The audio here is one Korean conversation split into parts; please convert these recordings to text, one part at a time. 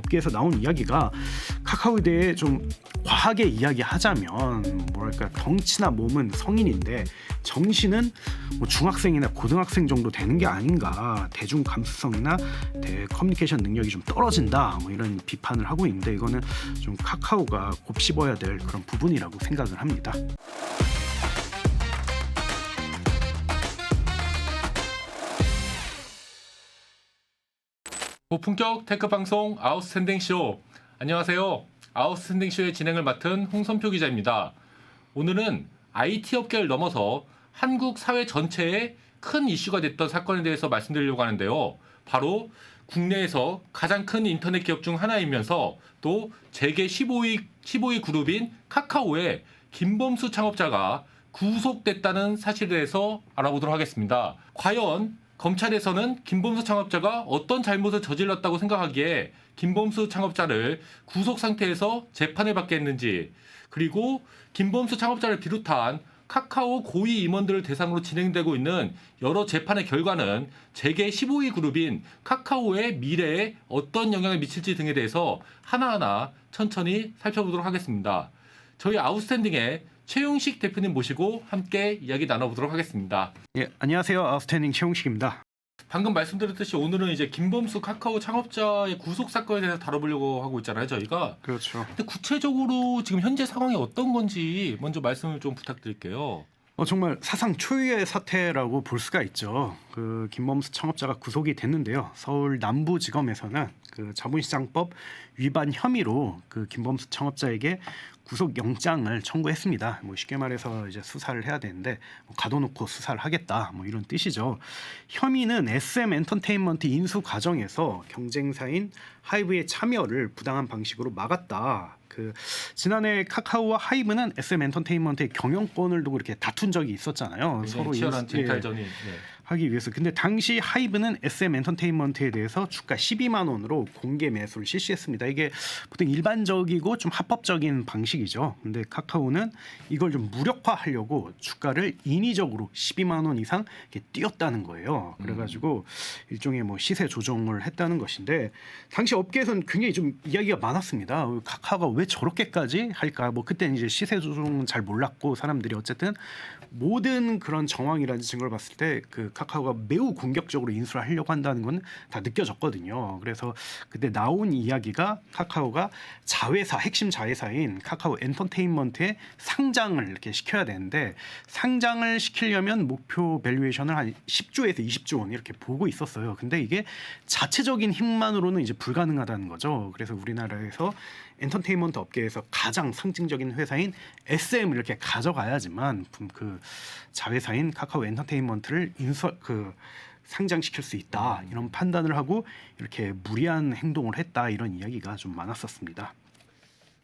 업계에서 나온 이야기가 카카오에 대해 좀 과하게 이야기하자면 뭐랄까 덩치나 몸은 성인인데 정신은 뭐 중학생이나 고등학생 정도 되는 게 아닌가, 대중 감수성이나 커뮤니케이션 능력이 좀 떨어진다 뭐 이런 비판을 하고 있는데 이거는 좀 카카오가 곱씹어야 될 그런 부분이라고 생각을 합니다. 고품격 테크 방송 아웃스탠딩 쇼. 안녕하세요. 아웃스탠딩 쇼의 진행을 맡은 홍선표 기자입니다. 오늘은 IT 업계를 넘어서 한국 사회 전체에 큰 이슈가 됐던 사건에 대해서 말씀드리려고 하는데요. 바로 국내에서 가장 큰 인터넷 기업 중 하나이면서 또 재계 15위 그룹인 카카오의 김범수 창업자가 구속됐다는 사실에 대해서 알아보도록 하겠습니다. 과연 검찰에서는 김범수 창업자가 어떤 잘못을 저질렀다고 생각하기에 김범수 창업자를 구속 상태에서 재판을 받게 했는지, 그리고 김범수 창업자를 비롯한 카카오 고위 임원들을 대상으로 진행되고 있는 여러 재판의 결과는 재계 15위 그룹인 카카오의 미래에 어떤 영향을 미칠지 등에 대해서 하나하나 천천히 살펴보도록 하겠습니다. 저희 아웃스탠딩의 최용식 대표님 모시고 함께 이야기 나눠보도록 하겠습니다. 예, 안녕하세요. 아웃스탠딩 최용식입니다. 방금 말씀드렸듯이 오늘은 이제 김범수 카카오 창업자의 구속 사건에 대해서 다뤄보려고 하고 있잖아요, 저희가. 그렇죠. 근데 구체적으로 지금 현재 상황이 어떤 건지 먼저 말씀을 좀 부탁드릴게요. 정말 사상 초유의 사태라고 볼 수가 있죠. 그 김범수 창업자가 구속이 됐는데요. 서울 남부지검에서는 그 자본시장법 위반 혐의로 그 김범수 창업자에게 구속영장을 청구했습니다. 뭐 쉽게 말해서 이제 수사를 해야 되는데 가둬놓고 수사를 하겠다 뭐 이런 뜻이죠. 혐의는 SM 엔터테인먼트 인수 과정에서 경쟁사인 하이브의 참여를 부당한 방식으로 막았다. 그 지난해 카카오와 하이브는 SM 엔터테인먼트의 경영권을 두고 이렇게 다툰 적이 있었잖아요. 서로 치열한 쟁탈전이. 하기 위해서. 근데 당시 하이브는 SM 엔터테인먼트에 대해서 주가 12만 원으로 공개 매수를 실시했습니다. 이게 보통 일반적이고 좀 합법적인 방식이죠. 근데 카카오는 이걸 좀 무력화하려고 주가를 인위적으로 12만 원 이상 이렇게 띄웠다는 거예요. 그래가지고 일종의 뭐 시세 조정을 했다는 것인데 당시 업계에서는 굉장히 좀 이야기가 많았습니다. 카카오가 왜 저렇게까지 할까? 뭐 그때는 이제 시세 조정은 잘 몰랐고 사람들이 어쨌든 모든 그런 정황이라든지 증거를 봤을 때 그 카카오가 매우 공격적으로 인수를 하려고 한다는 건 다 느껴졌거든요. 그래서 그때 나온 이야기가 카카오가 자회사, 핵심 자회사인 카카오 엔터테인먼트의 상장을 이렇게 시켜야 되는데 상장을 시키려면 목표 밸류에이션을 한 10조에서 20조 원 이렇게 보고 있었어요. 근데 이게 자체적인 힘만으로는 이제 불가능하다는 거죠. 그래서 우리나라에서 엔터테인먼트 업계에서 가장 상징적인 회사인 SM을 이렇게 가져가야지만 그 자회사인 카카오 엔터테인먼트를 상장시킬 수 있다 이런 판단을 하고 이렇게 무리한 행동을 했다 이런 이야기가 좀 많았었습니다.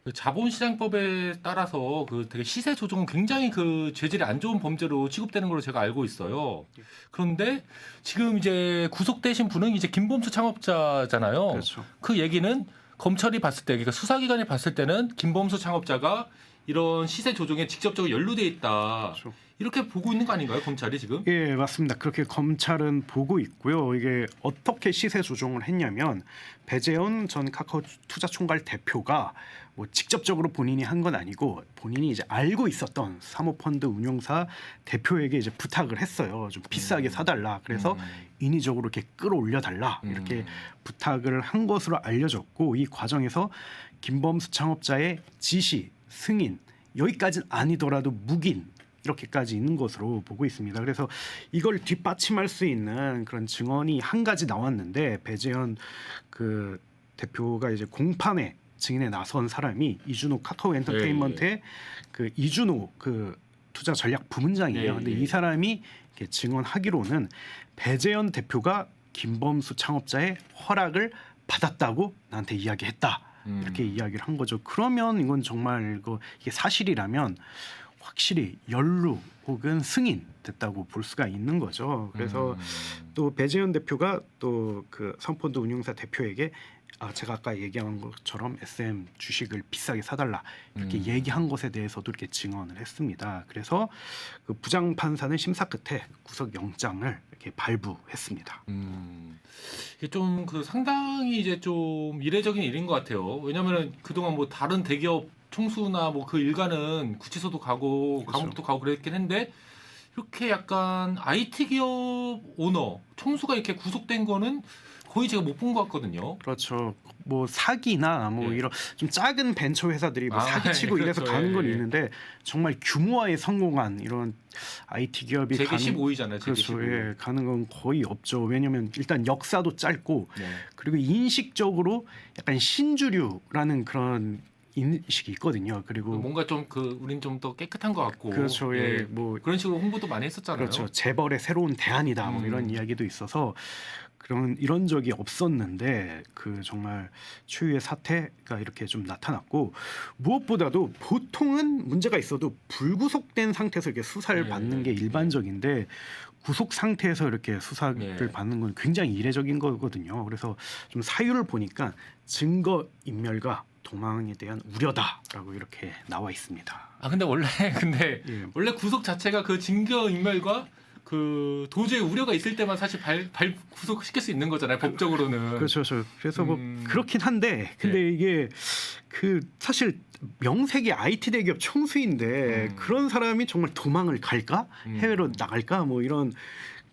그 자본시장법에 따라서 그 되게 시세 조정은 굉장히 그 죄질이 안 좋은 범죄로 취급되는 걸로 제가 알고 있어요. 그런데 지금 이제 구속되신 분은 이제 김범수 창업자잖아요. 그렇죠. 그 얘기는 검찰이 봤을 때, 그러니까 수사기관이 봤을 때는 김범수 창업자가 이런 시세 조정에 직접적으로 연루돼 있다. 그렇죠. 이렇게 보고 있는 거 아닌가요, 검찰이 지금? 예, 맞습니다. 그렇게 검찰은 보고 있고요. 이게 어떻게 시세 조정을 했냐면 배재원 전 카카오 투자총괄 대표가 뭐 직접적으로 본인이 한 건 아니고 본인이 이제 알고 있었던 사모펀드 운용사 대표에게 이제 부탁을 했어요. 좀 비싸게 사달라. 그래서 인위적으로 이렇게 끌어올려 달라. 이렇게 부탁을 한 것으로 알려졌고 이 과정에서 김범수 창업자의 지시, 승인 여기까지는 아니더라도 묵인 이렇게까지 있는 것으로 보고 있습니다. 그래서 이걸 뒷받침할 수 있는 그런 증언이 한 가지 나왔는데 배재현 그 대표가 이제 공판에 증인에 나선 사람이 이준호 카카오 엔터테인먼트의 그 이준호 그 투자 전략 부문장이에요. 근데 이 사람이 이렇게 증언하기로는 배재현 대표가 김범수 창업자의 허락을 받았다고 나한테 이야기했다. 이렇게 이야기를 한 거죠. 그러면 이건 정말 이게 사실이라면 확실히 연루 혹은 승인 됐다고 볼 수가 있는 거죠. 그래서 또 배재현 대표가 또 그 사모펀드 운용사 대표에게 제가 아까 얘기한 것처럼 SM 주식을 비싸게 사달라 이렇게 음. 얘기한 것에 대해서도 이렇게 증언을 했습니다. 그래서 그 부장 판사는 심사 끝에 구속영장을 이렇게 발부했습니다. 이게 좀 그 상당히 이제 좀 이례적인 일인 것 같아요. 왜냐면은 그동안 뭐 다른 대기업 총수나 뭐 그 일가는 구치소도 가고 그렇죠. 감옥도 가고 그랬긴 했는데 이렇게 약간 IT 기업 오너 총수가 이렇게 구속된 거는 거의 제가 못 본 것 같거든요. 그렇죠. 뭐 사기나 뭐 예. 이런 좀 작은 벤처 회사들이 뭐 아, 사기치고 예, 이래서 그렇죠. 가는 건 예, 예. 있는데 정말 규모화에 성공한 이런 IT 기업이 제게 가는 15위잖아요. 제게 그렇죠. 15위. 예, 가는 건 거의 없죠. 왜냐하면 일단 역사도 짧고 네. 그리고 인식적으로 약간 신주류라는 그런 인식이 있거든요. 그리고 뭔가 좀 그 우린 좀 더 깨끗한 것 같고 그렇죠. 예, 뭐 그런 식으로 홍보도 많이 했었잖아요. 그렇죠. 재벌의 새로운 대안이다. 뭐 이런 이야기도 있어서 그런 이런 적이 없었는데 그 정말 최후의 사태가 이렇게 좀 나타났고 무엇보다도 보통은 문제가 있어도 불구속된 상태에서 이렇게 수사를 예, 받는 게 예. 일반적인데 구속 상태에서 이렇게 수사를 예. 받는 건 굉장히 이례적인 거거든요. 그래서 좀 사유를 보니까 증거 인멸과 도망에 대한 우려다라고 이렇게 나와 있습니다. 아 근데 원래 예. 원래 구속 자체가 그 증거 인멸과 그 도주의 우려가 있을 때만 사실 구속시킬 수 있는 거잖아요. 법적으로는. 그렇죠. 그래서 뭐 그렇긴 한데 근데 예. 이게 그 사실 명색이 IT 대기업 총수인데 그런 사람이 정말 도망을 갈까? 해외로 나갈까? 뭐 이런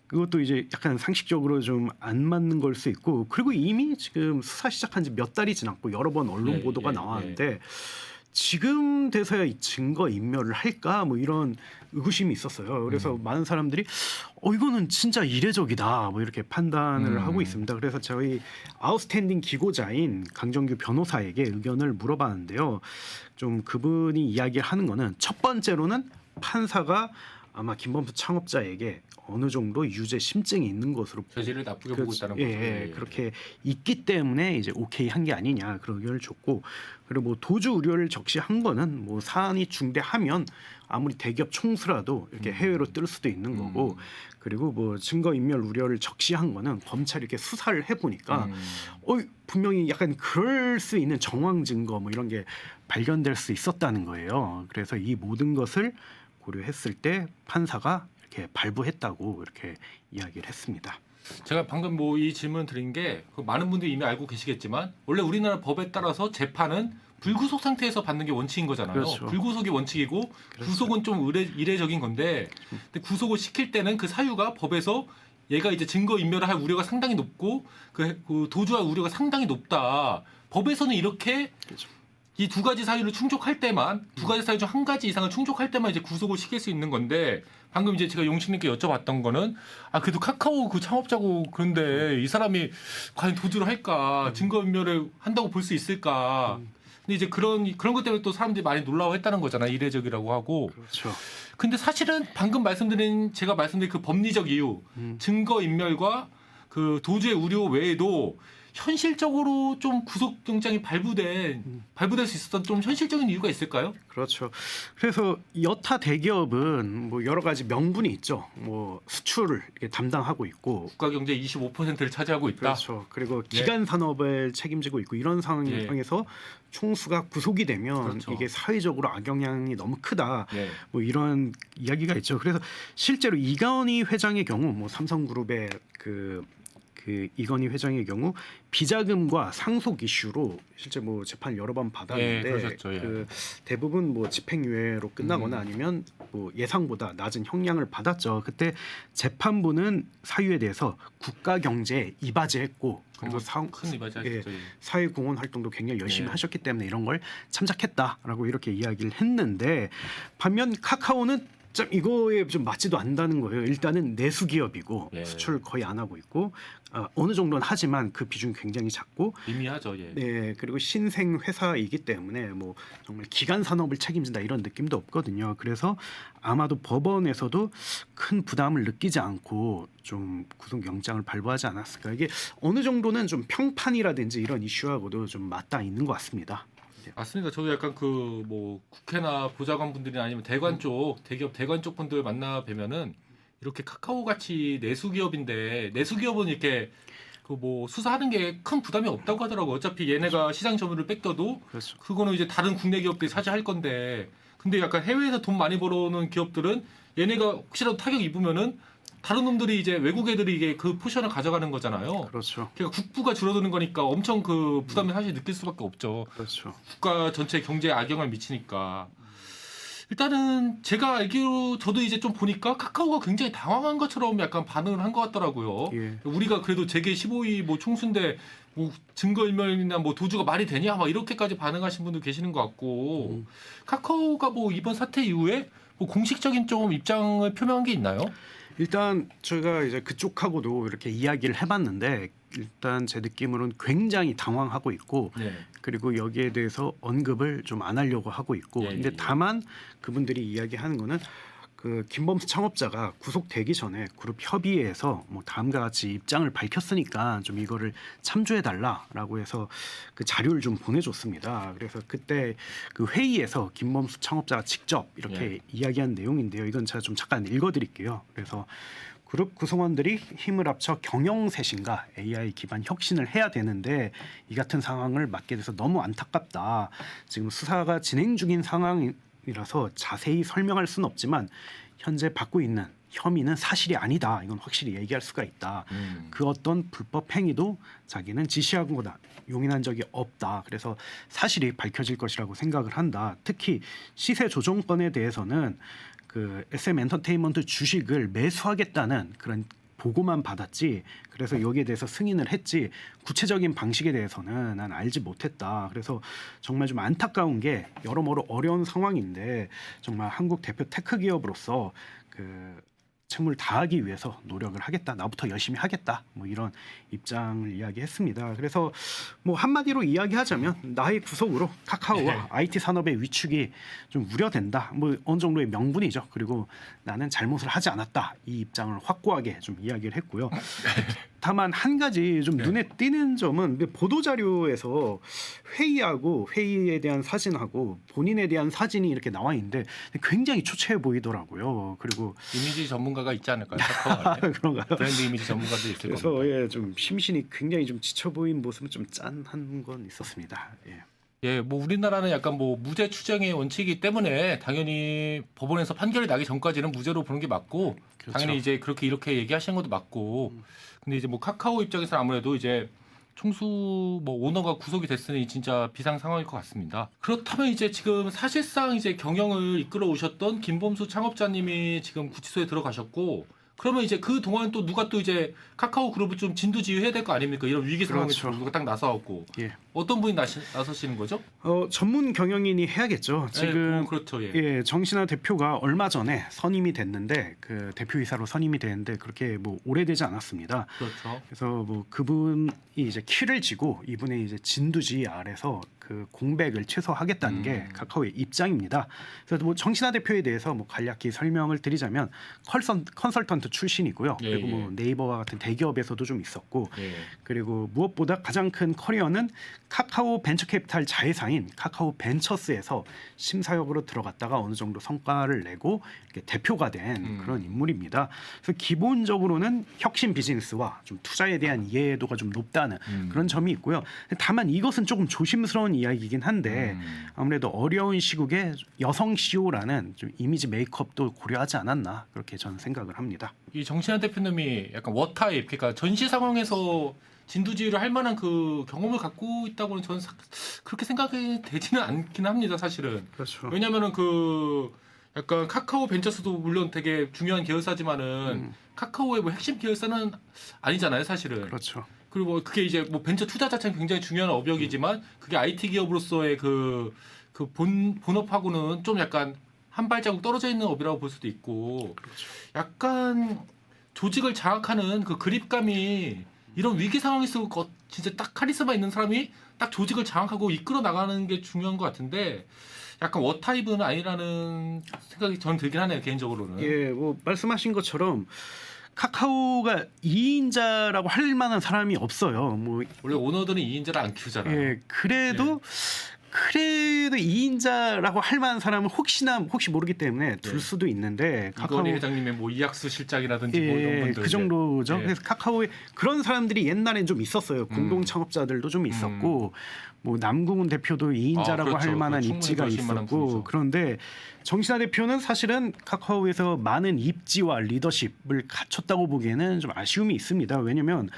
그것도 이제 약간 상식적으로 좀 안 맞는 걸 수 있고 그리고 이미 지금 수사 시작한 지 몇 달이 지났고 여러 번 언론 예, 보도가 예, 나왔는데 지금 돼서야 이 증거 인멸을 할까 뭐 이런 의구심이 있었어요. 그래서 많은 사람들이 이거는 진짜 이례적이다 뭐 이렇게 판단을 하고 있습니다. 그래서 저희 아웃스탠딩 기고자인 강정규 변호사에게 의견을 물어봤는데요. 좀 그분이 이야기하는 거는 첫 번째로는 판사가 아마 김범수 창업자에게 어느 정도 유죄 심증이 있는 것으로 저지를 나쁘게 보고 있다는 거죠. 예, 그렇게 있기 때문에 이제 오케이 한 게 아니냐 그런 의견을 줬고 그리고 뭐 도주 우려를 적시한 거는 뭐 사안이 중대하면 아무리 대기업 총수라도 이렇게 해외로 뜰 수도 있는 거고 그리고 뭐 증거 인멸 우려를 적시한 거는 검찰이 이렇게 수사를 해보니까 분명히 약간 그럴 수 있는 정황 증거 뭐 이런 게 발견될 수 있었다는 거예요. 그래서 이 모든 것을 고려했을 때 판사가 이렇게 발부했다고 이렇게 이야기를 했습니다. 제가 방금 뭐 이 질문 드린 게 많은 분들이 이미 알고 계시겠지만 원래 우리나라 법에 따라서 재판은 불구속 상태에서 받는 게 원칙인 거잖아요. 그렇죠. 불구속이 원칙이고 구속은 좀 이례적인 건데 근데 구속을 시킬 때는 그 사유가 법에서 얘가 이제 증거 인멸을 할 우려가 상당히 높고 그 도주할 우려가 상당히 높다. 법에서는 이렇게 그렇죠. 이 두 가지 사유를 충족할 때만 두 가지 사유 중 한 가지 이상을 충족할 때만 이제 구속을 시킬 수 있는 건데 방금 이제 제가 용식님께 여쭤봤던 거는 그래도 카카오 그 창업자고 그런데 이 사람이 과연 도주를 할까 증거인멸을 한다고 볼 수 있을까 근데 이제 그런 것 때문에 또 사람들이 많이 놀라워했다는 거잖아 이례적이라고 하고 그렇죠. 근데 사실은 방금 제가 말씀드린 그 법리적 이유 증거인멸과 그 도주의 우려 외에도 현실적으로 좀 구속영장이 발부될 수 있었던 좀 현실적인 이유가 있을까요? 그렇죠. 그래서 여타 대기업은 뭐 여러 가지 명분이 있죠. 뭐 수출을 이렇게 담당하고 있고, 국가 경제 25%를 차지하고 있다. 그렇죠. 그리고 기간 산업을 책임지고 있고 이런 상황에서 총수가 구속이 되면 그렇죠. 이게 사회적으로 악영향이 너무 크다. 예. 뭐 이런 이야기가 있죠. 그래서 실제로 이건희 회장의 경우, 뭐 삼성그룹의 그 이건희 회장의 경우 비자금과 상속 이슈로 실제 뭐 재판 여러 번 받았는데 그러셨죠. 예. 그 대부분 뭐 집행유예로 끝나거나 아니면 뭐 예상보다 낮은 형량을 받았죠. 그때 재판부는 사유에 대해서 국가 경제에 이바지했고 그리고 큰 이바지하셨죠. 예. 사회공헌 활동도 굉장히 열심히 하셨기 때문에 이런 걸 참작했다라고 이렇게 이야기를 했는데 반면 카카오는 좀 이거에 좀 맞지도 않는다는 거예요. 일단은 내수 기업이고 수출 거의 안 하고 있고 어느 정도는 하지만 그 비중이 굉장히 작고 미미하죠. 예. 네 그리고 신생 회사이기 때문에 뭐 정말 기간 산업을 책임진다 이런 느낌도 없거든요. 그래서 아마도 법원에서도 큰 부담을 느끼지 않고 좀 구속영장을 발부하지 않았을까. 이게 어느 정도는 좀 평판이라든지 이런 이슈하고도 좀 맞닿아 있는 것 같습니다. 맞습니다. 저도 약간 그 뭐 국회나 보좌관 분들이나 아니면 대관 쪽 대기업 대관 쪽 분들 만나 뵈면은 이렇게 카카오 같이 내수 기업인데 내수 기업은 이렇게 그 뭐 수사하는 게 큰 부담이 없다고 하더라고. 어차피 얘네가 시장 점유율을 뺏겨도 그렇죠. 그거는 이제 다른 국내 기업들이 차지할 건데. 근데 약간 해외에서 돈 많이 벌어오는 기업들은 얘네가 혹시라도 타격 입으면은 다른 놈들이 이제 외국 애들이 이게 그 포션을 가져가는 거잖아요. 그렇죠. 그러니까 국부가 줄어드는 거니까 엄청 그 부담을 사실 느낄 수밖에 없죠. 그렇죠. 국가 전체 경제에 악영향을 미치니까. 일단은 제가 알기로 저도 이제 좀 보니까 카카오가 굉장히 당황한 것처럼 약간 반응을 한 것 같더라고요. 예. 우리가 그래도 재계 15위 뭐 총수인데 뭐 증거인멸이나 뭐 도주가 말이 되냐 막 이렇게까지 반응하신 분도 계시는 것 같고 카카오가 뭐 이번 사태 이후에 뭐 공식적인 좀 입장을 표명한 게 있나요? 일단 저희가 이제 그쪽하고도 이렇게 이야기를 해봤는데 일단 제 느낌으로는 굉장히 당황하고 있고 네. 그리고 여기에 대해서 언급을 좀 안 하려고 하고 있고 예, 근데 예. 다만 그분들이 이야기하는 거는 그 김범수 창업자가 구속되기 전에 그룹 협의회에서 뭐 다음과 같이 입장을 밝혔으니까 좀 이거를 참조해 달라라고 해서 그 자료를 좀 보내줬습니다. 그래서 그때 그 회의에서 김범수 창업자가 직접 이렇게 이야기한 내용인데요. 이건 제가 좀 잠깐 읽어드릴게요. 그래서 그룹 구성원들이 힘을 합쳐 경영쇄신과 AI 기반 혁신을 해야 되는데 이 같은 상황을 맞게 돼서 너무 안타깝다. 지금 수사가 진행 중인 상황이라서 자세히 설명할 수는 없지만 현재 받고 있는 혐의는 사실이 아니다. 이건 확실히 얘기할 수가 있다. 그 어떤 불법 행위도 자기는 지시하거나 용인한 적이 없다. 그래서 사실이 밝혀질 것이라고 생각을 한다. 특히 시세 조정권에 대해서는 그 SM 엔터테인먼트 주식을 매수하겠다는 그런 보고만 받았지. 그래서 여기에 대해서 승인을 했지. 구체적인 방식에 대해서는 난 알지 못했다. 그래서 정말 좀 안타까운 게 여러모로 어려운 상황인데 정말 한국 대표 테크 기업으로서 그 책무를 다하기 위해서 노력을 하겠다. 나부터 열심히 하겠다. 뭐 이런 입장을 이야기했습니다. 그래서 뭐 한마디로 이야기하자면 나의 구속으로 카카오와 IT 산업의 위축이 좀 우려된다. 뭐 어느 정도의 명분이죠. 그리고 나는 잘못을 하지 않았다. 이 입장을 확고하게 좀 이야기를 했고요. 다만 한 가지 좀 눈에 띄는 점은 보도 자료에서 회의하고 회의에 대한 사진하고 본인에 대한 사진이 이렇게 나와 있는데 굉장히 초췌해 보이더라고요. 그리고 이미지 전문가가 있지 않을까요? 카카오 안에? 그런가요? 브랜드 이미지 전문가도 있을 겁니다. 그래서 예, 좀 심신이 굉장히 좀 지쳐 보인 모습은 좀 짠한 건 있었습니다. 예. 예, 뭐 우리나라는 약간 뭐 무죄 추정의 원칙이기 때문에 당연히 법원에서 판결이 나기 전까지는 무죄로 보는 게 맞고 그렇죠. 당연히 이제 그렇게 이렇게 얘기하시는 것도 맞고 근데 이제 뭐 카카오 입장에서 아무래도 이제 총수 뭐 오너가 구속이 됐으니 진짜 비상 상황일 것 같습니다. 그렇다면 이제 지금 사실상 이제 경영을 이끌어 오셨던 김범수 창업자님이 지금 구치소에 들어가셨고 그러면 이제 그 동안 또 누가 또 이제 카카오 그룹을 좀 진두지휘해야 될 거 아닙니까? 이런 위기 상황에서 그렇죠. 누가 딱 나서갖고 예. 어떤 분이 나서시는 거죠? 전문 경영인이 해야겠죠. 지금 네, 그렇죠. 예. 예, 정신아 대표가 얼마 전에 선임이 됐는데 그 대표이사로 선임이 됐는데 그렇게 뭐 오래되지 않았습니다. 그렇죠. 그래서 뭐 그분이 이제 키를 쥐고 이분의 이제 진두지 아래서 그 공백을 최소화하겠다는 게 카카오의 입장입니다. 그래서 뭐 정신아 대표에 대해서 뭐 간략히 설명을 드리자면 컨설턴트 출신이고요. 예, 그리고 예. 뭐 네이버와 같은 대기업에서도 좀 있었고 예. 그리고 무엇보다 가장 큰 커리어는 카카오 벤처캐피탈 자회사인 카카오 벤처스에서 심사역으로 들어갔다가 어느 정도 성과를 내고 이렇게 대표가 된 그런 인물입니다. 그래서 기본적으로는 혁신 비즈니스와 좀 투자에 대한 이해도가 좀 높다는 그런 점이 있고요. 다만 이것은 조금 조심스러운 이야기이긴 한데 아무래도 어려운 시국에 여성 CEO라는 좀 이미지 메이크업도 고려하지 않았나 그렇게 저는 생각을 합니다. 이 정신환 대표님이 약간 워타입, 그러니까 전시 상황에서 진두지휘를 할 만한 그 경험을 갖고 있다고는 저는 그렇게 생각이 되지는 않긴 합니다, 사실은. 그렇죠. 왜냐면은 그 약간 카카오 벤처스도 물론 되게 중요한 계열사지만은 카카오의 뭐 핵심 계열사는 아니잖아요, 사실은. 그렇죠. 그리고 뭐 그게 이제 뭐 벤처 투자 자체는 굉장히 중요한 업역이지만 그게 IT 기업으로서의 그 본업하고는 좀 약간 한 발자국 떨어져 있는 업이라고 볼 수도 있고 약간 조직을 장악하는 그 그립감이 이런 위기 상황에서 진짜 딱 카리스마 있는 사람이 딱 조직을 장악하고 이끌어 나가는 게 중요한 것 같은데 약간 워타입은 아니라는 생각이 저는 들긴 하네요, 개인적으로는. 예, 뭐 말씀하신 것처럼 카카오가 2인자라고 할 만한 사람이 없어요. 뭐 원래 오너들은 2인자를 안 키우잖아요. 예, 그래도 그래도 2인자라고 할 만한 사람은 혹시 모르기 때문에 둘 네. 수도 있는데 이건희 회장님의 뭐 이학수 실장이라든지 뭐 이런 분들 그 정도죠. 예. 그래서 카카오에 그런 사람들이 옛날엔 좀 있었어요. 공동 창업자들도 좀 있었고 뭐 남궁훈 대표도 2인자라고 그렇죠. 할 만한 충분히 입지가 그러실 만한 있었고 분이죠. 그런데 정신하 대표는 사실은 카카오에서 많은 입지와 리더십을 갖췄다고 보기에는 좀 아쉬움이 있습니다. 왜냐하면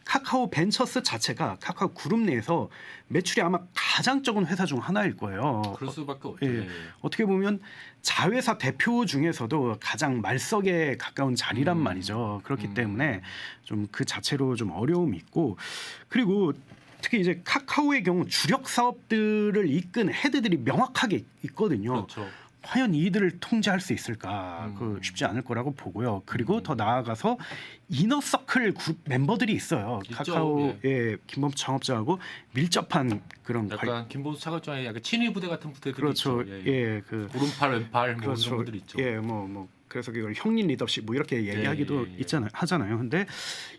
카카오 벤처스 자체가 카카오 그룹 내에서 매출이 아마 가장 적은 회사 중 하나일 거예요. 그럴 수밖에 없죠. 예. 예. 어떻게 보면 자회사 대표 중에서도 가장 말석에 가까운 자리란 말이죠. 그렇기 때문에 좀 그 자체로 좀 어려움이 있고 그리고 특히 이제 카카오의 경우 주력 사업들을 이끈 헤드들이 명확하게 있거든요. 그렇죠. 과연 이들을 통제할 수 있을까? 그 쉽지 않을 거라고 보고요. 그리고 더 나아가서 이너서클 그룹 멤버들이 있어요. 있죠. 카카오의 김범수 창업자하고 밀접한 그런 약간 김보수 차관장의 약간 친위 부대 같은 부대들이 그렇죠. 있죠. 예, 그 오른팔 왼팔 뭐 그렇죠. 이런 분들이 있죠. 예, 뭐 그래서 이걸 형님 리더십 뭐 이렇게 얘기하기도 예. 하잖아요. 근데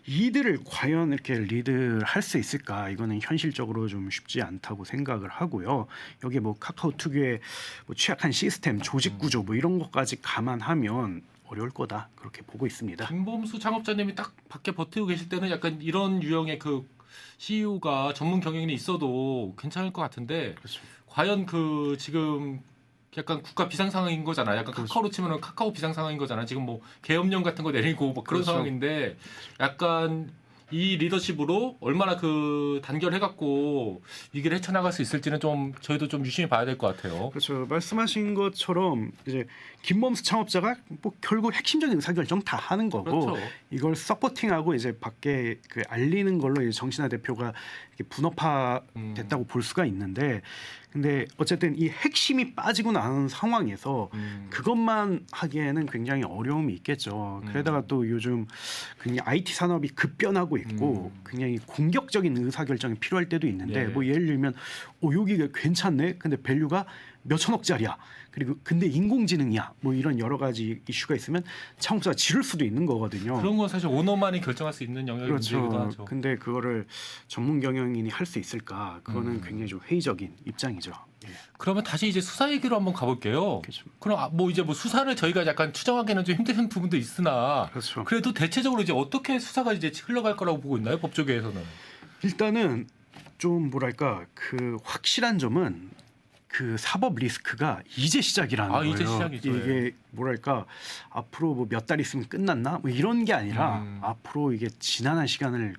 이들을 과연 이렇게 리드할 수 있을까? 이거는 현실적으로 좀 쉽지 않다고 생각을 하고요. 여기 뭐 카카오 특유의 뭐 취약한 시스템, 조직 구조 뭐 이런 것까지 감안하면 어려울 거다 그렇게 보고 있습니다. 김범수 창업자님이 딱 밖에 버티고 계실 때는 약간 이런 유형의 그 CEO가 전문 경영인이 있어도 괜찮을 것 같은데 그렇죠. 과연 그 지금 약간 국가 비상 상황인 거잖아요. 약간 그렇죠. 카카오로 치면은 카카오 비상 상황인 거잖아. 지금 뭐 계엄령 같은 거 내리고 뭐 그런 그렇죠. 상황인데 약간 이 리더십으로 얼마나 그 단결해갖고 위기를 헤쳐나갈 수 있을지는 좀 저희도 좀 유심히 봐야 될 것 같아요. 그렇죠. 말씀하신 것처럼 이제 김범수 창업자가 뭐 결국 핵심적인 의사결정 다 하는 거고 그렇죠. 이걸 서포팅하고 이제 밖에 그 알리는 걸로 이제 정신하 대표가 이렇게 분업화 됐다고 볼 수가 있는데 근데 어쨌든 이 핵심이 빠지고 나는 상황에서 그것만 하기에는 굉장히 어려움이 있겠죠. 게다가 또 요즘 굉장히 IT 산업이 급변하고 있고 굉장히 공격적인 의사결정이 필요할 때도 있는데 예. 뭐 예를 들면 여기가 괜찮네. 근데 밸류가 몇 천억짜리야. 그리고 근데 인공지능이야. 뭐 이런 여러 가지 이슈가 있으면 창업자가 지를 수도 있는 거거든요. 그런 건 사실 오너만이 결정할 수 있는 영역이 문제이기도 그렇죠. 하죠. 근데 그거를 전문 경영인이 할 수 있을까? 그거는 굉장히 좀 회의적인 입장이죠. 예. 그러면 다시 이제 수사 얘기로 한번 가볼게요. 그렇죠. 그럼 뭐 이제 뭐 수사를 저희가 약간 추정하기는 좀 힘든 부분도 있으나 그렇죠. 그래도 대체적으로 이제 어떻게 수사가 이제 흘러갈 거라고 보고 있나요? 법조계에서는. 일단은 좀 뭐랄까 그 확실한 점은 그 사법 리스크가 이제 시작이라는 거예요. 이제 시작이죠. 이게 뭐랄까 앞으로 뭐 몇 달 있으면 끝났나 뭐 이런 게 아니라 앞으로 이게 지난한 시간이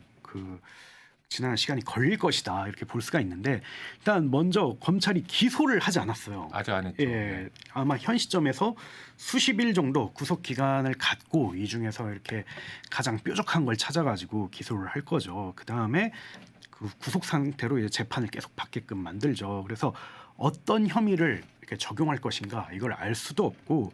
걸릴 것이다 이렇게 볼 수가 있는데 일단 먼저 검찰이 기소를 하지 않았어요. 아직 안 했죠. 예, 아마 현 시점에서 수십 일 정도 구속 기간을 갖고 이 중에서 이렇게 가장 뾰족한 걸 찾아가지고 기소를 할 거죠. 그 다음에 그 구속 상태로 이제 재판을 계속 받게끔 만들죠. 그래서 어떤 혐의를 이렇게 적용할 것인가 이걸 알 수도 없고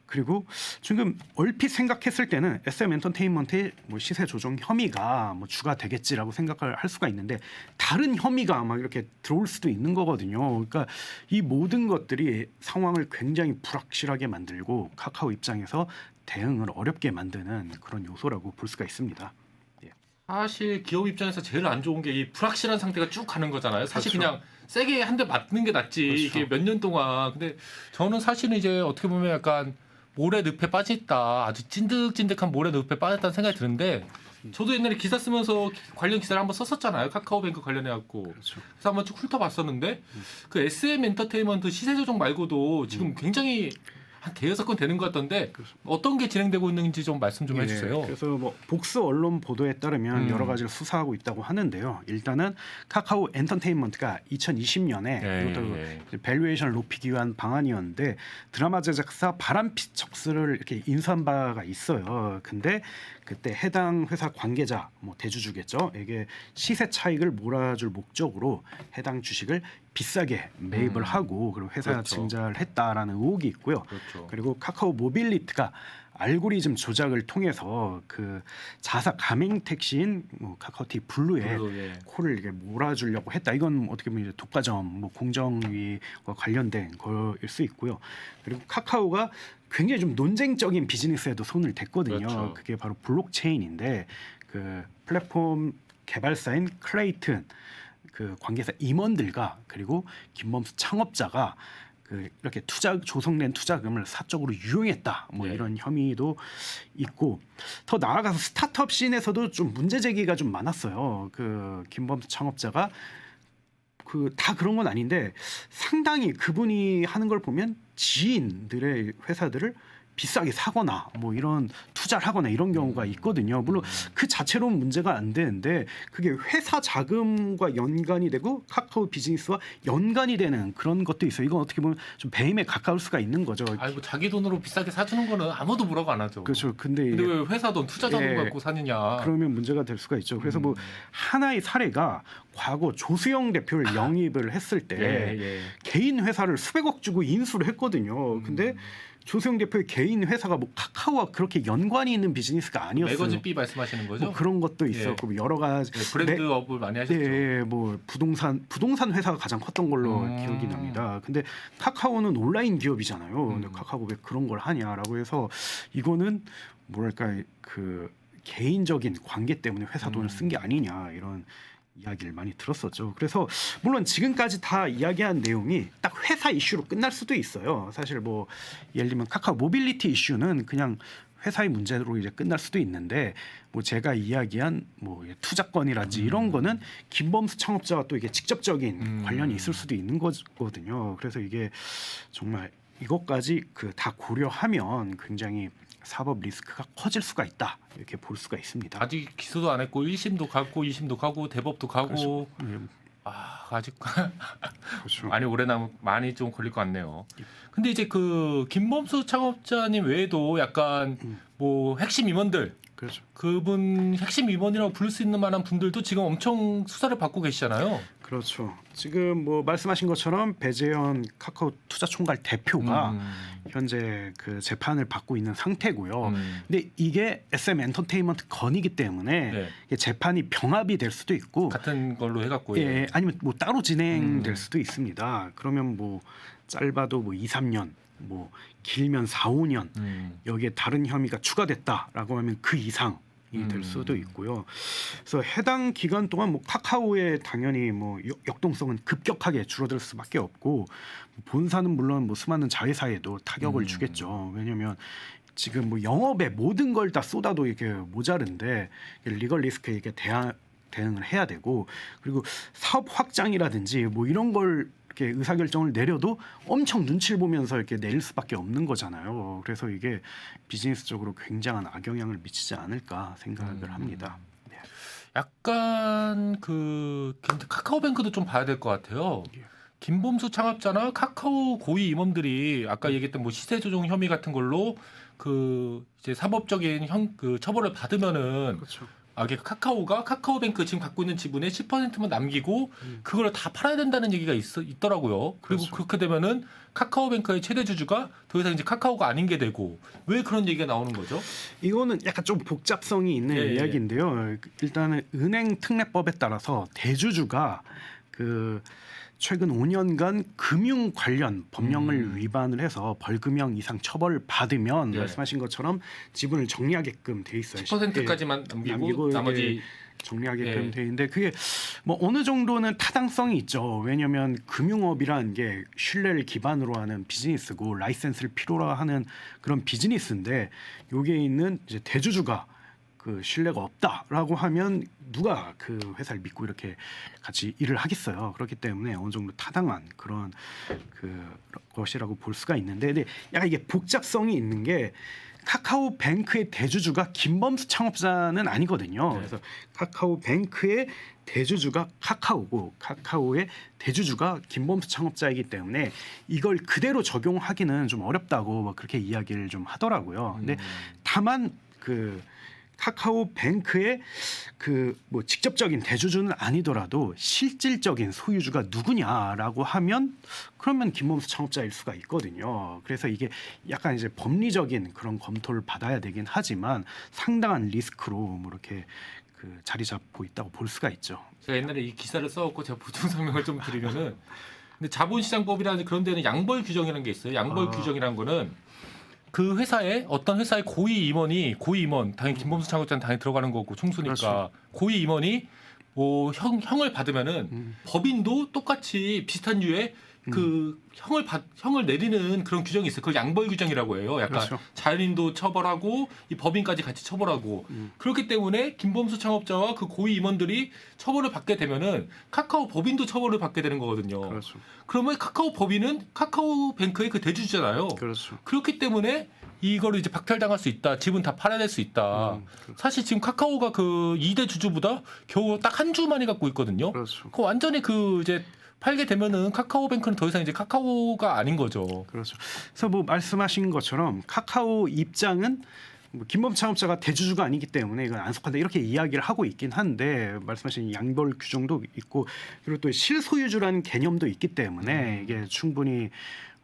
그리고 지금 얼핏 생각했을 때는 SM 엔터테인먼트의 뭐 시세 조정 혐의가 뭐 주가 되겠지라고 생각을 할 수가 있는데 다른 혐의가 아마 이렇게 들어올 수도 있는 거거든요. 그러니까 이 모든 것들이 상황을 굉장히 불확실하게 만들고 카카오 입장에서 대응을 어렵게 만드는 그런 요소라고 볼 수가 있습니다. 사실 기업 입장에서 제일 안 좋은 게 이 불확실한 상태가 쭉 가는 거잖아요. 사실 그렇죠. 그냥 세게 한 대 맞는 게 낫지. 그렇죠. 이게 몇 년 동안. 근데 저는 사실은 이제 어떻게 보면 약간 모래 늪에 빠졌다. 아주 찐득찐득한 모래 늪에 빠졌다는 생각이 드는데 저도 옛날에 기사 쓰면서 관련 기사를 한번 썼었잖아요. 카카오뱅크 관련해 갖고. 그렇죠. 그래서 한번 쭉 훑어봤었는데 그 SM 엔터테인먼트 시세 조정 말고도 지금 굉장히 한 대여섯 건 되는 것 같던데 어떤 게 진행되고 있는지 좀 말씀 좀 해주세요. 그래서 뭐 복수 언론 보도에 따르면 여러 가지를 수사하고 있다고 하는데요. 일단은 카카오 엔터테인먼트가 2020년에 이것도 밸류에이션을 높이기 위한 방안이었는데 드라마 제작사 바람피처스를 이렇게 인수한 바가 있어요. 근데 그때 해당 회사 관계자, 뭐 대주주겠죠. 이게 시세 차익을 몰아줄 목적으로 해당 주식을 비싸게 매입을 하고 그리고 회사 그렇죠. 증자를 했다라는 의혹이 있고요. 그렇죠. 그리고 카카오 모빌리티가 알고리즘 조작을 통해서 그 자사 가맹 택시인 뭐 카카오티 블루에 코를 이렇게 몰아주려고 했다. 이건 어떻게 보면 이제 독과점, 뭐 공정위와 관련된 거일 수 있고요. 그리고 카카오가 굉장히 좀 논쟁적인 비즈니스에도 손을 댔거든요. 그렇죠. 그게 바로 블록체인인데 그 플랫폼 개발사인 클레이튼 그 관계사 임원들과 그리고 김범수 창업자가 그 이렇게 조성된 투자금을 사적으로 유용했다 뭐 네. 이런 혐의도 있고 더 나아가서 스타트업 씬에서도 좀 문제 제기가 좀 많았어요. 그 김범수 창업자가 그 다 그런 건 아닌데 상당히 그분이 하는 걸 보면 지인들의 회사들을 비싸게 사거나 뭐 이런 투자를 하거나 이런 경우가 있거든요. 물론 그 자체로는 문제가 안 되는데 그게 회사 자금과 연관이 되고 카카오 비즈니스와 연관이 되는 그런 것도 있어요. 이건 어떻게 보면 좀 배임에 가까울 수가 있는 거죠. 아니 뭐 자기 돈으로 비싸게 사주는 거는 아무도 뭐라고 안 하죠. 그렇죠. 근데 근데 왜 회사 돈 투자 자금 예, 갖고 사느냐. 그러면 문제가 될 수가 있죠. 그래서 뭐 하나의 사례가 과거 조수영 대표를 영입을 했을 때 예. 개인 회사를 수백억 주고 인수를 했거든요. 근데 조수영 대표의 개인 회사가 뭐 카카오와 그렇게 연관이 있는 비즈니스가 아니었어요. 매거진비 말씀하시는 거죠? 뭐 그런 것도 있었고 뭐 여러 가지 네, 브랜드업을 많이 하셨죠. 네, 뭐 부동산 회사가 가장 컸던 걸로 기억이 납니다. 근데 카카오는 온라인 기업이잖아요. 근데 카카오가 왜 그런 걸 하냐라고 해서 이거는 뭐랄까 그 개인적인 관계 때문에 회사 돈을 쓴 게 아니냐 이런 이야기를 많이 들었었죠. 그래서 물론 지금까지 다 이야기한 내용이 딱 회사 이슈로 끝날 수도 있어요. 사실 뭐 예를 들면 카카오 모빌리티 이슈는 그냥 회사의 문제로 이제 끝날 수도 있는데 뭐 제가 이야기한 뭐 투자권이라든지 이런 거는 김범수 창업자와 또 이게 직접적인 관련이 있을 수도 있는 거거든요. 그래서 이게 정말 이것까지 그 다 고려하면 굉장히 사법 리스크가 커질 수가 있다 이렇게 볼 수가 있습니다. 아직 기소도 안 했고 1심도 가고 2심도 가고 대법도 가고 그렇죠. 아직 그렇죠. 많이 좀 걸릴 것 같네요. 근데 이제 그 김범수 창업자님 외에도 약간 뭐 핵심 임원들 그렇죠. 그분 핵심 임원이라고 부를 수 있는 만한 분들도 지금 엄청 수사를 받고 계시잖아요. 그렇죠. 지금 뭐 말씀하신 것처럼 배재현 카카오 투자총괄 대표가 현재 그 재판을 받고 있는 상태고요. 근데 이게 SM 엔터테인먼트 건이기 때문에 네. 이게 재판이 병합이 될 수도 있고 같은 걸로 해갖고 예, 아니면 뭐 따로 진행될 수도 있습니다. 그러면 뭐 짧아도 뭐 2, 3년, 뭐 길면 4, 5년 여기에 다른 혐의가 추가됐다라고 하면 그 이상이 될 수도 있고요. 그래서 해당 기간 동안 뭐 카카오의 당연히 뭐 역동성은 급격하게 줄어들 수밖에 없고 본사는 물론 뭐 수많은 자회사에도 타격을 주겠죠. 왜냐하면 지금 뭐 영업에 모든 걸 다 쏟아도 이게 모자른데 리걸 리스크에 이게 대응을 해야 되고 그리고 사업 확장이라든지 뭐 이런 걸 이렇게 의사결정을 내려도 엄청 눈치를 보면서 이렇게 내릴 수밖에 없는 거잖아요. 그래서 이게 비즈니스적으로 굉장한 악영향을 미치지 않을까 생각을 합니다. 네. 약간 그 카카오뱅크도 좀 봐야 될 것 같아요. 예. 김범수 창업자나 카카오 고위 임원들이 아까 얘기했던 뭐 시세 조종 혐의 같은 걸로 그 이제 사법적인 그 처벌을 받으면은 그렇죠. 이게 카카오가 카카오뱅크 지금 갖고 있는 지분의 10%만 남기고 그걸 다 팔아야 된다는 얘기가 있더라고요. 그리고 그렇죠. 그렇게 되면은 카카오뱅크의 최대 주주가 더 이상 이제 카카오가 아닌 게 되고 왜 그런 얘기가 나오는 거죠? 이거는 약간 좀 복잡성이 있는 예, 예. 이야기인데요. 일단은 은행 특례법에 따라서 대주주가 그 최근 5년간 금융 관련 법령을 위반을 해서 벌금형 이상 처벌을 받으면 예. 말씀하신 것처럼 지분을 정리하게끔 돼 있어요. 10%까지만 남기고 나머지 정리하게끔 예. 돼 있는데 그게 뭐 어느 정도는 타당성이 있죠. 왜냐하면 금융업이라는 게 신뢰를 기반으로 하는 비즈니스고 라이센스를 필요로 하는 그런 비즈니스인데 여기에 있는 이제 대주주가 그 신뢰가 없다라고 하면 누가 그 회사를 믿고 이렇게 같이 일을 하겠어요. 그렇기 때문에 어느 정도 타당한 그런 그 것이라고 볼 수가 있는데 근데 약간 이게 복잡성이 있는 게 카카오뱅크의 대주주가 김범수 창업자는 아니거든요. 네. 그래서 카카오뱅크의 대주주가 카카오고 카카오의 대주주가 김범수 창업자이기 때문에 이걸 그대로 적용하기는 좀 어렵다고 막 그렇게 이야기를 좀 하더라고요. 근데 다만 그 카카오뱅크의 그 뭐 직접적인 대주주는 아니더라도 실질적인 소유주가 누구냐라고 하면 그러면 김범수 창업자일 수가 있거든요. 그래서 이게 약간 이제 법리적인 그런 검토를 받아야 되긴 하지만 상당한 리스크로 뭐 이렇게 그 자리 잡고 있다고 볼 수가 있죠. 제가 옛날에 이 기사를 써갖고 제가 보충 설명을 좀 드리면은 근데 자본시장법이라는 그런 데는 양벌 규정이라는 게 있어요. 양벌 규정이라는 거는 그 회사에 어떤 회사의 고위 임원 당연히 김범수 창업자는 당연히 들어가는 거고 총수니까 그렇죠. 고위 임원이 형을 받으면은 법인도 똑같이 비슷한 류의 그 형을 내리는 그런 규정이 있어요. 그걸 양벌 규정이라고 해요. 약간 그렇죠. 자연인도 처벌하고 이 법인까지 같이 처벌하고 그렇기 때문에 김범수 창업자와 그 고위 임원들이 처벌을 받게 되면은 카카오 법인도 처벌을 받게 되는 거거든요. 그렇죠. 그러면 카카오 법인은 카카오뱅크의 그 대주주잖아요. 그렇죠. 그렇기 때문에 이거를 이제 박탈당할 수 있다. 지분 다 팔아야 될 수 있다. 사실 지금 카카오가 그 2대 주주보다 겨우 딱 한 주만에 갖고 있거든요. 그렇죠. 그 완전히 그 이제 팔게 되면은 카카오뱅크는 더 이상 이제 카카오가 아닌 거죠. 그렇죠. 그래서 뭐 말씀하신 것처럼 카카오 입장은 뭐 김범수 창업자가 대주주가 아니기 때문에 이건 안 속한다 이렇게 이야기를 하고 있긴 한데 말씀하신 양벌 규정도 있고 그리고 또 실소유주라는 개념도 있기 때문에 이게 충분히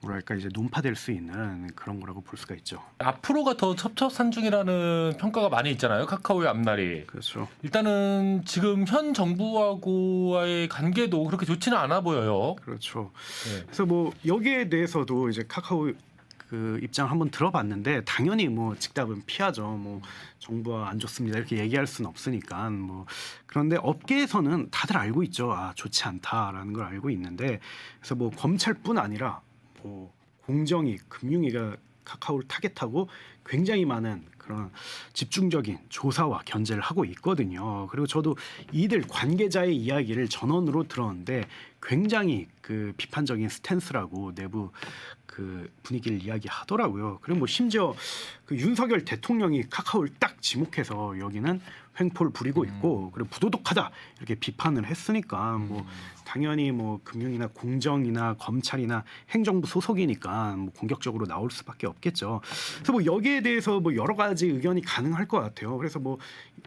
뭐랄까 이제 논파될 수 있는 그런 거라고 볼 수가 있죠. 앞으로가 더 첩첩산중이라는 평가가 많이 있잖아요. 카카오의 앞날이. 그렇죠. 일단은 지금 현 정부하고의 관계도 그렇게 좋지는 않아 보여요. 그렇죠. 네. 그래서 뭐 여기에 대해서도 이제 카카오 그 입장 한번 들어봤는데 당연히 뭐 직답은 피하죠. 뭐 정부와 안 좋습니다 이렇게 얘기할 수는 없으니까 뭐 그런데 업계에서는 다들 알고 있죠. 아 좋지 않다라는 걸 알고 있는데 그래서 뭐 검찰뿐 아니라 뭐 공정위, 금융위가 카카오를 타겟하고 굉장히 많은 그런 집중적인 조사와 견제를 하고 있거든요. 그리고 저도 이들 관계자의 이야기를 전원으로 들었는데 굉장히 그 비판적인 스탠스라고 내부 그 분위기를 이야기하더라고요. 그리고 뭐 심지어 그 윤석열 대통령이 카카오를 딱 지목해서 여기는 횡포를 부리고 있고 그리고 부도덕하다 이렇게 비판을 했으니까 뭐 당연히 뭐 금융이나 공정이나 검찰이나 행정부 소속이니까 뭐 공격적으로 나올 수밖에 없겠죠. 그래서 뭐 여기에 대해서 뭐 여러 가지 의견이 가능할 것 같아요. 그래서 뭐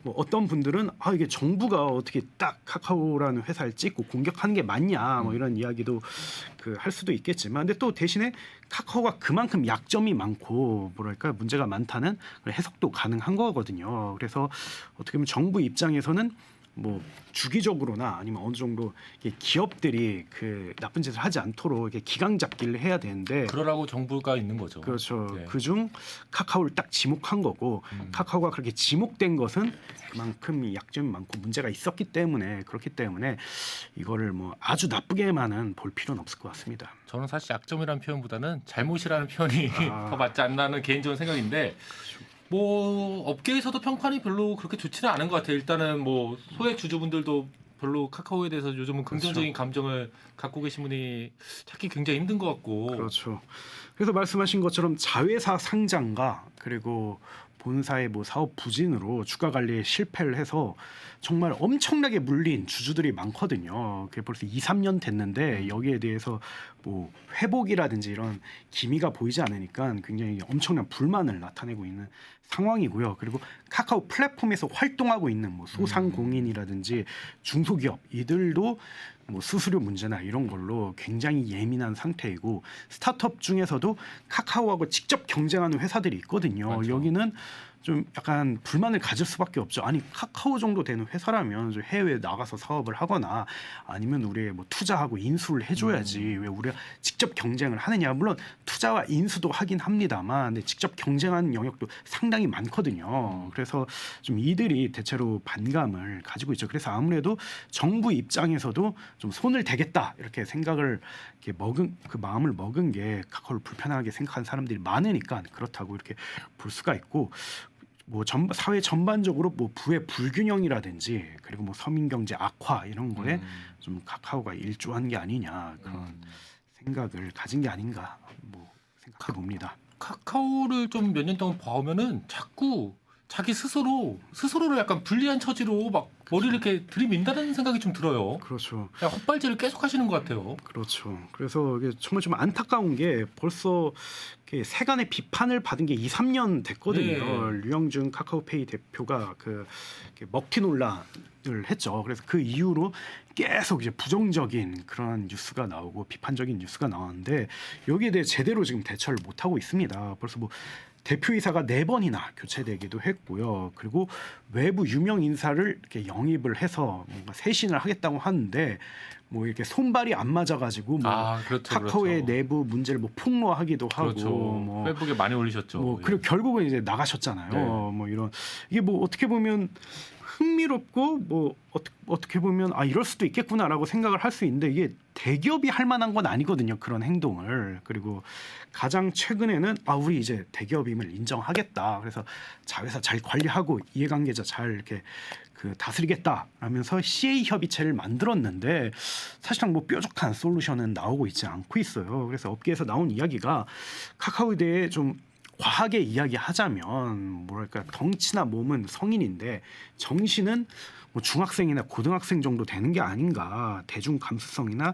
어떤 분들은 아 이게 정부가 어떻게 딱 카카오라는 회사를 찍고 공격하는 게 맞냐 뭐 이런 이야기도 그 할 수도 있겠지만 근데 또 대신에 카카오가 그만큼 약점이 많고 뭐랄까 문제가 많다는 해석도 가능한 거거든요. 그래서 어떻게 보면 정부 입장에서는 뭐 주기적으로나 아니면 어느 정도 이게 기업들이 그 나쁜 짓을 하지 않도록 이렇게 기강 잡기를 해야 되는데 그러라고 정부가 있는 거죠. 그렇죠. 네. 그중 카카오를 딱 지목한 거고 카카오가 그렇게 지목된 것은 그만큼 약점이 많고 문제가 있었기 때문에 그렇기 때문에 이거를 뭐 아주 나쁘게만은 볼 필요는 없을 것 같습니다. 저는 사실 약점이라는 표현보다는 잘못이라는 표현이 더 맞지 않나는 개인적인 생각인데 뭐 업계에서도 평판이 별로 그렇게 좋지는 않은 것 같아요. 일단은 뭐 소액 주주분들도 별로 카카오에 대해서 요즘은 긍정적인 감정을 갖고 계신 분이 찾기 굉장히 힘든 것 같고. 그렇죠. 그래서 말씀하신 것처럼 자회사 상장과 그리고 본사의 뭐 사업 부진으로 주가 관리에 실패를 해서 정말 엄청나게 물린 주주들이 많거든요. 그게 벌써 2, 3년 됐는데 여기에 대해서 뭐 회복이라든지 이런 기미가 보이지 않으니까 굉장히 엄청난 불만을 나타내고 있는 상황이고요. 그리고 카카오 플랫폼에서 활동하고 있는 뭐 소상공인이라든지 중소기업 이들도 뭐 수수료 문제나 이런 걸로 굉장히 예민한 상태이고 스타트업 중에서도 카카오하고 직접 경쟁하는 회사들이 있거든요. 맞죠. 여기는 좀 약간 불만을 가질 수밖에 없죠. 아니 카카오 정도 되는 회사라면 좀 해외에 나가서 사업을 하거나 아니면 우리에 뭐 투자하고 인수를 해줘야지 왜 우리가 직접 경쟁을 하느냐. 물론 투자와 인수도 하긴 합니다만 근데 직접 경쟁하는 영역도 상당히 많거든요. 그래서 좀 이들이 대체로 반감을 가지고 있죠. 그래서 아무래도 정부 입장에서도 좀 손을 대겠다 이렇게 생각을 이렇게 먹은 그 마음을 먹은 게 카카오를 불편하게 생각하는 사람들이 많으니까 그렇다고 이렇게 볼 수가 있고 뭐 사회 전반적으로 뭐 부의 불균형이라든지 그리고 뭐 서민 경제 악화 이런 거에 좀 카카오가 일조한 게 아니냐 그런 생각을 가진 게 아닌가 뭐 생각해 봅니다. 카카오를 좀 몇 년 동안 봐오면은 자꾸 자기 스스로를 약간 불리한 처지로 막 머리를 이렇게 들이민다는 생각이 좀 들어요. 그렇죠. 그냥 헛발질을 계속 하시는 것 같아요. 그렇죠. 그래서 이게 정말 좀 안타까운 게 벌써 이렇게 세간의 비판을 받은 게 2, 3년 됐거든요. 네. 류영준 카카오페이 대표가 그 이렇게 먹튀 논란을 했죠. 그래서 그 이후로 계속 이제 부정적인 그런 뉴스가 나오고 비판적인 뉴스가 나왔는데 여기에 대해 제대로 지금 대처를 못 하고 있습니다. 벌써 뭐 대표이사가 4번이나 교체되기도 했고요. 그리고 외부 유명 인사를 이렇게 영입을 해서 뭔가 쇄신을 하겠다고 하는데 뭐 이렇게 손발이 안 맞아가지고 뭐 그렇죠, 카카오의 그렇죠. 내부 문제를 뭐 폭로하기도 그렇죠. 하고 뭐 페이북에 많이 올리셨죠. 뭐 그리고 결국은 이제 나가셨잖아요. 네. 뭐 이런 이게 뭐 어떻게 보면 흥미롭고 뭐 어떻게 보면 이럴 수도 있겠구나라고 생각을 할 수 있는데 이게 대기업이 할 만한 건 아니거든요. 그런 행동을. 그리고 가장 최근에는 우리 이제 대기업임을 인정하겠다. 그래서 자회사 잘 관리하고 이해관계자 잘 이렇게 다스리겠다라면서 CA 협의체를 만들었는데 사실상 뭐 뾰족한 솔루션은 나오고 있지 않고 있어요. 그래서 업계에서 나온 이야기가 카카오에 대해 좀 과하게 이야기하자면 뭐랄까 덩치나 몸은 성인인데 정신은 뭐 중학생이나 고등학생 정도 되는 게 아닌가. 대중 감수성이나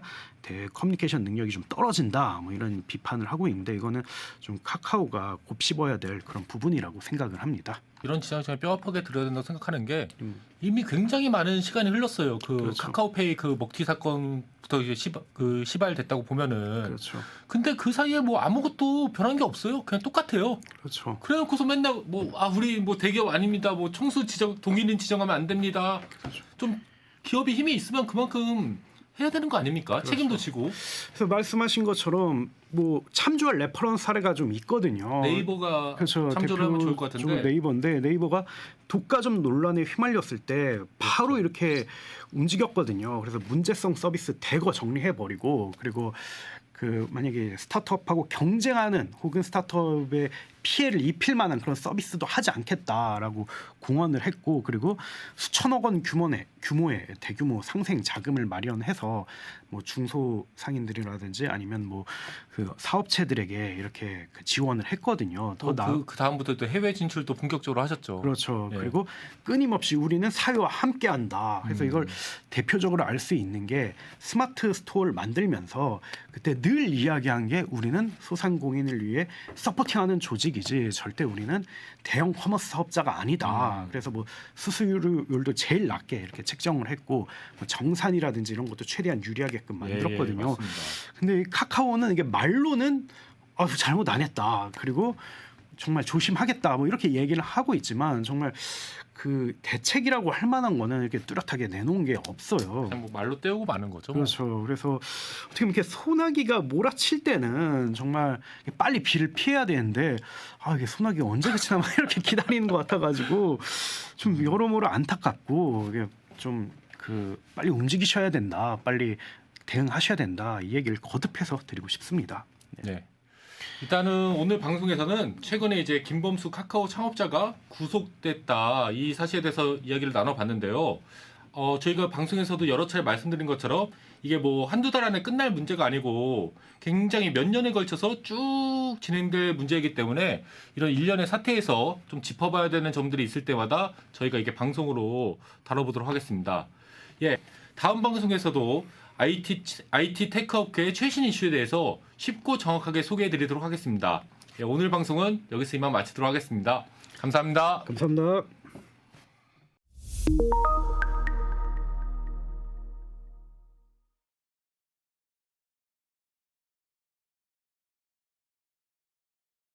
커뮤니케이션 능력이 좀 떨어진다. 뭐 이런 비판을 하고 있는데 이거는 좀 카카오가 곱씹어야 될 그런 부분이라고 생각을 합니다. 이런 지적을 정말 뼈아프게 들어야 된다고 생각하는 게 이미 굉장히 많은 시간이 흘렀어요. 그렇죠. 카카오페이 먹튀 사건부터 이제 시발됐다고 보면은. 그렇죠. 근데 그 사이에 뭐 아무것도 변한 게 없어요. 그냥 똑같아요. 그렇죠. 그래놓고서 맨날 우리 대기업 아닙니다. 총수 동일인 지정하면 안 됩니다. 그렇죠. 좀 기업이 힘이 있으면 그만큼 해야 되는 거 아닙니까? 그렇죠. 책임도 지고. 그래서 말씀하신 것처럼 뭐 참조할 레퍼런스 사례가 좀 있거든요. 네이버가 그렇죠. 참조를 하면 좋을 것 같은데. 네이버인데 네이버가 독과점 논란에 휘말렸을 때 바로 이렇게 움직였거든요. 그래서 문제성 서비스 대거 정리해버리고 그리고 만약에 스타트업하고 경쟁하는 혹은 스타트업에 피해를 입힐 만한 그런 서비스도 하지 않겠다라고 공언을 했고 그리고 수천억 원 규모의 대규모 상생 자금을 마련해서 뭐 중소상인들이라든지 아니면 뭐 사업체들에게 이렇게 지원을 했거든요. 그 다음부터 또 해외 진출도 본격적으로 하셨죠. 그렇죠. 예. 그리고 끊임없이 우리는 사회와 함께한다. 그래서 이걸 대표적으로 알 수 있는 게 스마트 스토어를 만들면서 그때 늘 이야기한 게 우리는 소상공인을 위해 서포팅하는 조직이지 절대 우리는 대형 커머스 사업자가 아니다. 그래서 뭐 수수료율도 제일 낮게 이렇게 책정을 했고 뭐 정산이라든지 이런 것도 최대한 유리하게끔 만들었거든요. 예, 맞습니다. 근데 이 카카오는 이게 말로는 잘못 안 했다. 그리고 정말 조심하겠다. 뭐 이렇게 얘기를 하고 있지만 정말 대책이라고 할 만한 거는 이렇게 뚜렷하게 내놓은 게 없어요. 그냥 말로 때우고 마는 거죠. 그렇죠. 그래서 어떻게 보면 이렇게 소나기가 몰아칠 때는 정말 빨리 비를 피해야 되는데 이게 소나기 언제 그치나 막 이렇게 기다리는 것 같아가지고 좀 여러모로 안타깝고 이게 좀 빨리 움직이셔야 된다. 빨리 대응하셔야 된다. 이 얘기를 거듭해서 드리고 싶습니다. 네. 일단은 오늘 방송에서는 최근에 이제 김범수 카카오 창업자가 구속됐다 이 사실에 대해서 이야기를 나눠봤는데요. 저희가 방송에서도 여러 차례 말씀드린 것처럼 이게 뭐 한두 달 안에 끝날 문제가 아니고 굉장히 몇 년에 걸쳐서 쭉 진행될 문제이기 때문에 이런 일련의 사태에서 좀 짚어봐야 되는 점들이 있을 때마다 저희가 이게 방송으로 다뤄보도록 하겠습니다. 예, 다음 방송에서도 IT 테크 업계의 최신 이슈에 대해서 쉽고 정확하게 소개해드리도록 하겠습니다. 예, 오늘 방송은 여기서 이만 마치도록 하겠습니다. 감사합니다. 감사합니다.